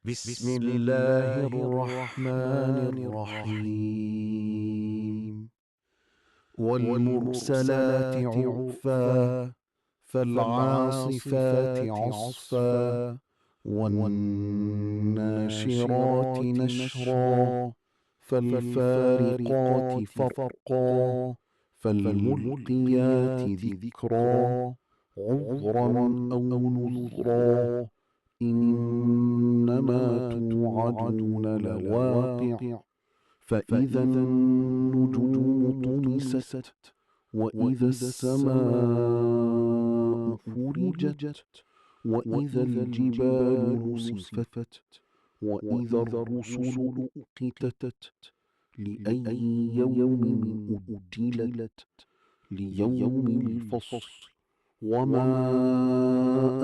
بسم الله الرحمن الرحيم. والمرسلات عرفا فالعاصفات عصفا والناشرات نشرا فالفارقات فرقا فالملقيات ذكرا عذرا أو نذرا إنما توعدون لواقع فإذا النجوم طمست وإذا السماء فرجت وإذا الجبال نسفت وإذا الرسل أقتت لأي يوم أجلت ليوم الفصل وما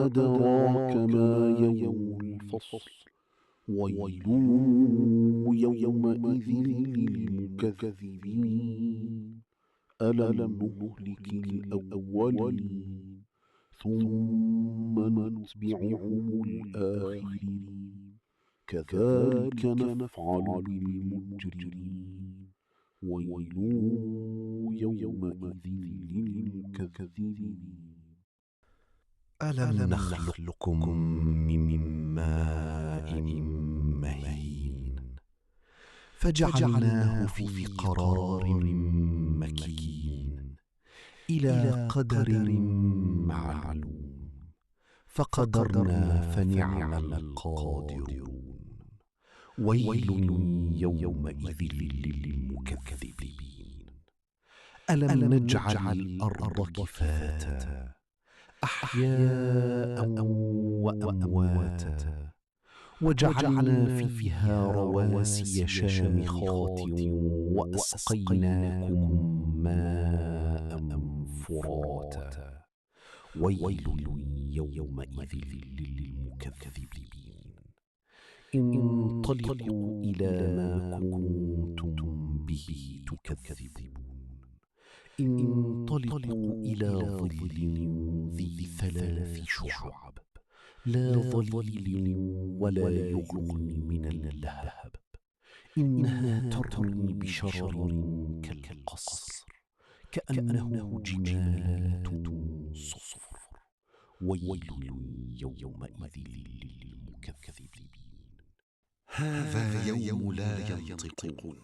أدراك ما يوم الفصل ويل يومئذ للمكذبين ألم نهلك الأولين ثم نتبعهم الآخرين كذلك نفعل بالمجرمين ويل يومئذ للمكذبين. ألم نخلقكم من ماء مهين فجعلناه في قرار مكين إلى قدر معلوم فقدرنا فنعم القادرون ويل يومئذ للمكذبين. ألم نجعل الأرض كفاتا أحياء وأمواتا وجعلنا فيها رواسي شامخات وأسقيناكم ماء فراتا ويل يومئذ للمكذبين. انطلقوا إلى ما كنتم به تكذبون انطلقوا إلى ظل ذي 3 شعب لا ظليل ولا يغني من اللهب إنها ترمي بشرر كالقصر كأنه جمالات صفر ويل يومئذ للمكذبين. هذا يوم لا ينطقون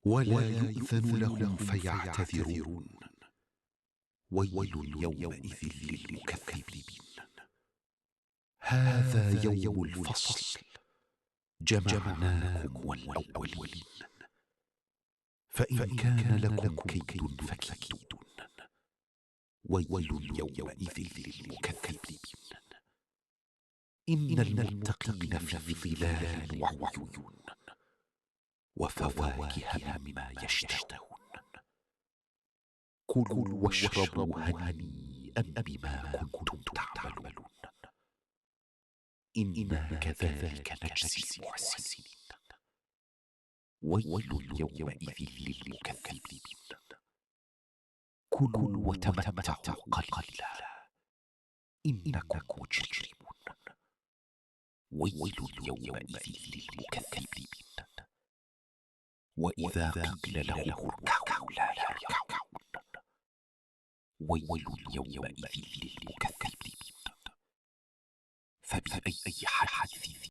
ولا يؤذن لهم فيعتذرون ويل يومئذ للمكذبين. هذا يوم الفصل جمعناكم والأولين فإن كان لكم كيد فكيدون ويل يومئذ للمكذبين. إن المتقين في ظلال وعيون وفواكه مما يشتهون كلوا واشربوا هنيئا بما كنتم تعملون إنا كذلك نجزي المحسنين ويل يومئذ للمكذبين. كلوا وتمتعوا قليلا إنكم مجرمون ويل يومئذ للمكذبين. وإذا قيل لهم اركعوا لا يركعون ويل يومئذ للمكذبين. فبأي حديث